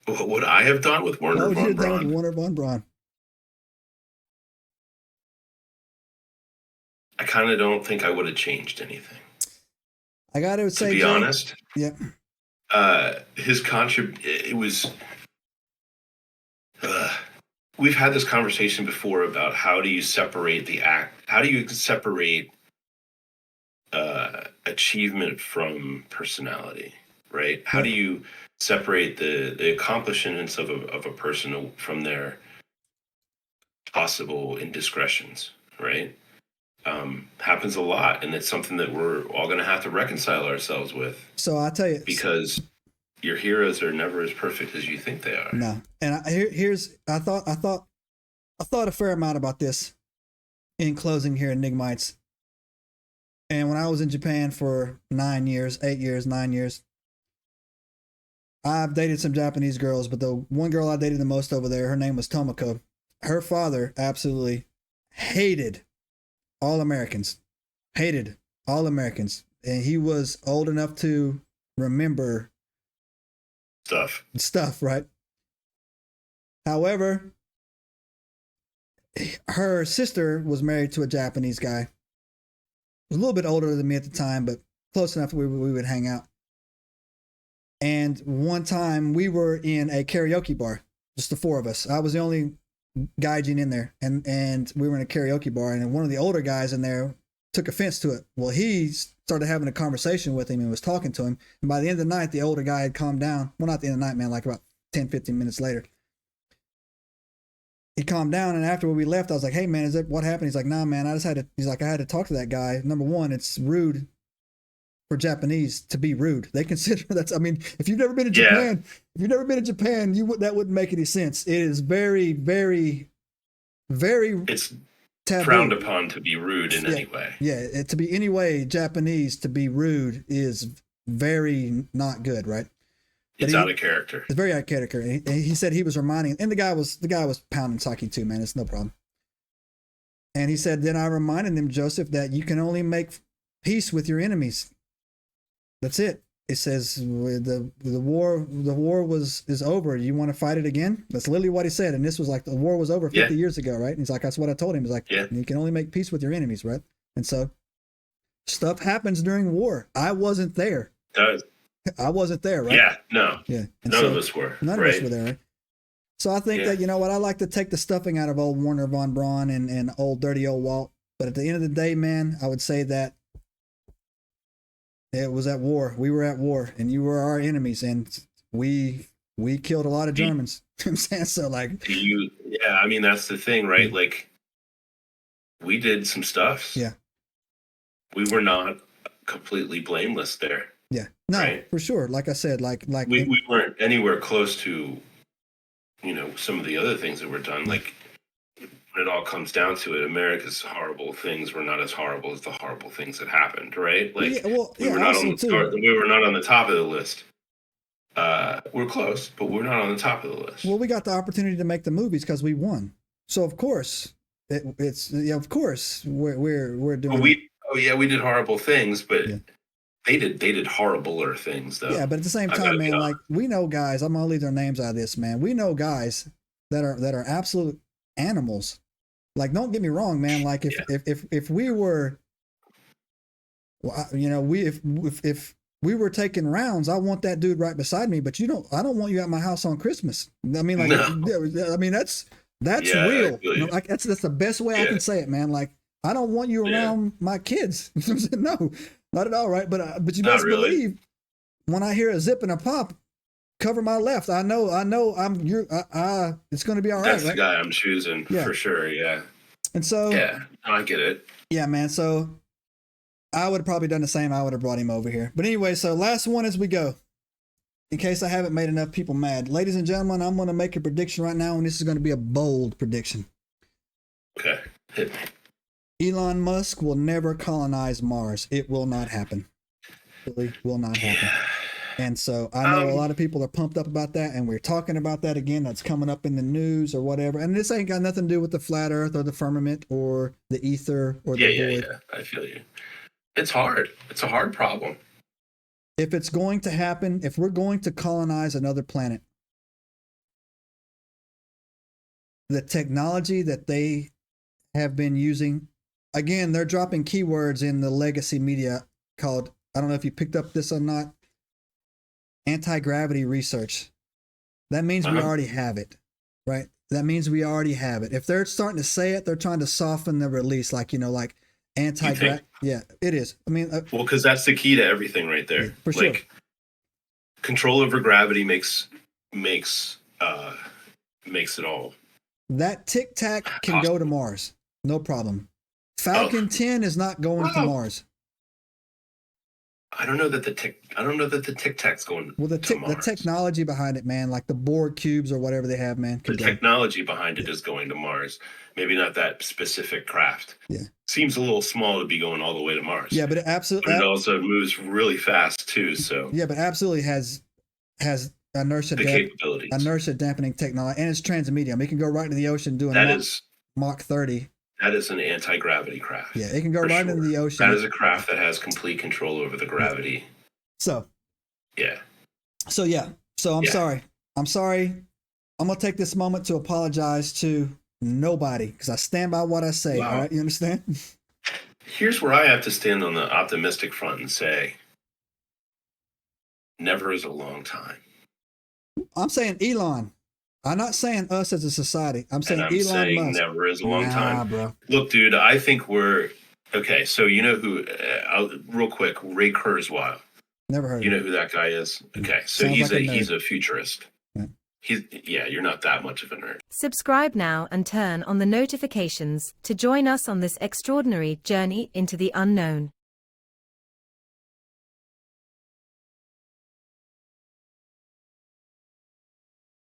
What would I have done with What Wernher would you Von have done with Braun? Wernher Von Braun? I kind of don't think I would have changed anything, I got to to say, be Jay. honest. Yeah. His it was. Uh, we've had this conversation before about how do you separate the act? How do you separate achievement from personality? Right? How Yeah. do you separate the accomplishments of a person from their possible indiscretions? Right? Happens a lot, and it's something that we're all going to have to reconcile ourselves with, So I tell you, because your heroes are never as perfect as you think they are. no. And here's I thought a fair amount about this in closing here, Enigmites. And when I was in Japan for 9 years, 8 years, 9 years, I've dated some Japanese girls, but the one girl I dated the most over there, her name was Tomoko. Her father absolutely hated all Americans, hated all Americans. And he was old enough to remember stuff, right? However, her sister was married to a Japanese guy. Was a little bit older than me at the time, but close enough that we would hang out. And one time we were in a karaoke bar, just the four of us. I was the only gaijin in there, and we were in a karaoke bar, and one of the older guys in there took offense to it. Well, he started having a conversation with him and was talking to him. And by the end of the night, the older guy had calmed down. Well, not the end of the night, man, like about 10, 15 minutes later. He calmed down, and after we left, I was like, "Hey, man, is that what happened?" He's like, "Nah, man, I just had to." He's like, "I had to talk to that guy. Number one, it's rude for Japanese to be rude. They consider that's. I mean, if you've never been to Japan, that wouldn't make any sense. It is very, very, very It's taboo. Frowned upon to be rude in any way. Yeah, to be any way Japanese to be rude is very not good, right? It's out of character. It's very out of character. And he said he was reminding, and the guy was pounding sake too, man. It's no problem. And he said, then I reminded him, Joseph, that you can only make peace with your enemies. That's it. It says the war is over. You want to fight it again? That's literally what he said. And this was like the war was over 50 years ago, right? And he's like, that's what I told him. He's like, you can only make peace with your enemies, right? And so stuff happens during war. I wasn't there. I wasn't there, right? Yeah, no. Yeah. And none of us were. None of us were there, right? So I think that, you know what, I like to take the stuffing out of old Wernher Von Braun and old dirty old Walt. But at the end of the day, man, I would say that it was at war. We were at war, and you were our enemies, and we killed a lot of Germans. I'm saying, so like, yeah, I mean, that's the thing, right? Yeah. Like, we did some stuff. Yeah. We were not completely blameless there. Yeah. No, right? For sure. Like I said, like we weren't anywhere close to, you know, some of the other things that were done. Like, when it all comes down to it, America's horrible things were not as horrible as the horrible things that happened, right? Like, we were not on the top of the list. We're close, but we're not on the top of the list. Well, we got the opportunity to make the movies because we won. So of course, of course we're doing. We did horrible things, but they did horribler things though. Yeah, but at the same time, man, like, we know guys. I'm gonna leave their names out of this, man. We know guys that are absolute animals. Like, don't get me wrong, man. Like, if we were, you know, if we were taking rounds, I want that dude right beside me. But I don't want you at my house on Christmas. I mean, like, I mean, that's real. You know, like, that's the best way I can say it, man. Like, I don't want you around my kids. No, not at all, right? But you best believe when I hear a zip and a pop, cover my left. I know it's going to be all right. That's the guy I'm choosing for sure. Yeah. And so, I get it. Yeah, man. So I would have probably done the same. I would have brought him over here. But anyway, so last one as we go, in case I haven't made enough people mad. Ladies and gentlemen, I'm going to make a prediction right now, and this is going to be a bold prediction. Okay. Hit me. Elon Musk will never colonize Mars. It will not happen. It really will not happen. And so I know a lot of people are pumped up about that, and we're talking about that again. That's coming up in the news or whatever. And this ain't got nothing to do with the flat earth or the firmament or the ether or the void. Yeah, I feel you. It's hard. It's a hard problem. If it's going to happen, if we're going to colonize another planet, the technology that they have been using. Again, they're dropping keywords in the legacy media called, I don't know if you picked up this or not, anti-gravity research. That means we already have it, right? That means we already have it. If they're starting to say it, they're trying to soften the release, like, like anti-gravity. Yeah, it is. I mean, well, because that's the key to everything right there. Yeah, for sure. Control over gravity makes it all. That Tic Tac can go to Mars, no problem. Falcon 10 is not going to Mars. I don't know that the Tic Tac's going to Mars. The technology behind it, man, like the Borg cubes or whatever they have, man. The technology behind it is going to Mars. Maybe not that specific craft. Yeah. Seems a little small to be going all the way to Mars. Yeah, but it absolutely. But it also moves really fast too. So. Yeah, but absolutely has inertia capabilities, inertia dampening technology, and it's transmedium. It can go right into the ocean doing Mach 30. That is an anti-gravity craft. Yeah, it can go right into the ocean. That is a craft that has complete control over the gravity. So. Yeah. So I'm sorry. I'm sorry. I'm gonna take this moment to apologize to nobody because I stand by what I say. Wow. All right, you understand? Here's where I have to stand on the optimistic front and say, never is a long time. I'm saying Elon. I'm not saying us as a society. I'm saying Elon Musk. Never is a long time. Bro. Look, dude, I think we're okay. So you know who? Real quick, Ray Kurzweil. Never heard. You know who that guy is? Okay, so he's a futurist. Yeah. You're not that much of a nerd. Subscribe now and turn on the notifications to join us on this extraordinary journey into the unknown.